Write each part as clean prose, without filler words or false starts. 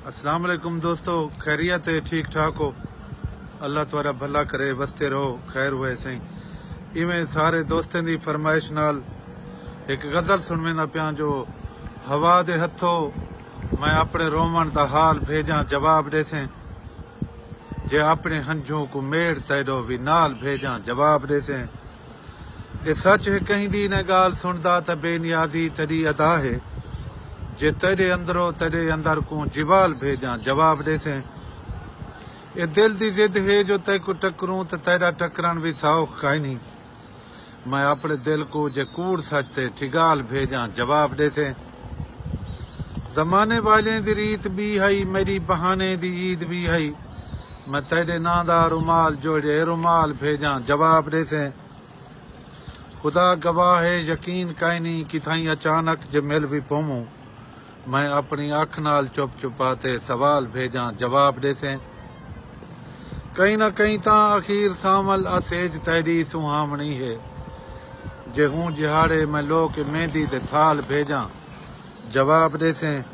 अस्सलाम वालेकुम दोस्तों, खैरियत है? ठीक ठाक हो? अल्लाह तुहारा भला करे, बसते रहो, खैर हुए सही। इवें सारे दोस्तें की फरमाइश नाल एक गज़ल सुनवेंदा पिया जो हवा दे हथों मैं अपने रोमन दा हाल भेजा जवाब देसें, जे अपने हंझों को मेड़ तेडो भी नाल भेजा जवाब देसें। ये सच है कहीं दी ने गाल सुनदा त बेनियाजी तड़ी अदा है, जे तेरे अंदरों तेरे अंदर को जिवाल भेजा जवाब देसें। ये दिल दी जिद है जो ते को टकरूं तो तेरा टकरान भी सौख काई नहीं, मैं अपने दिल को जे कूड़ सचते ठिगाल भेजा जवाब देसें। जमाने वाले दी रीत भी हई, मेरी बहाने दी ईद भी हई, मैं तेरे नादा रुमाल जोड़े रुमाल भेजा जवाब देसें। खुदा गवाह है यकीन काई नहीं कि थाई अचानक जे मिल भी पवूं, मैं अपनी अख नाल चुप चुपाते सवाल भेजा जवाब देसें। कहीं ना कहीं ता अखीर सामल असेज तेरी सुहामणी है, जे हूं जिहाड़े मैं लोक मेहंदी दे थाल भेजा जवाब देसें।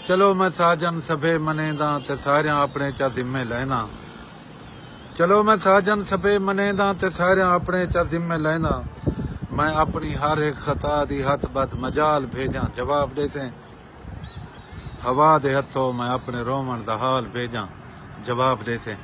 चलो मैं साजन सभे मनेदा ते सारियां अपने चा जिम्मे लैना, चलो मैं साजन सभे मनेदा ते सारियां अपने चा जिम्मे लैना, मैं अपनी हर एक खता दी हथ बद मजाल भेजा जवाब देसें। हवा दे हथों मैं अपने रोमन दा हाल भेजा जवाब देसें।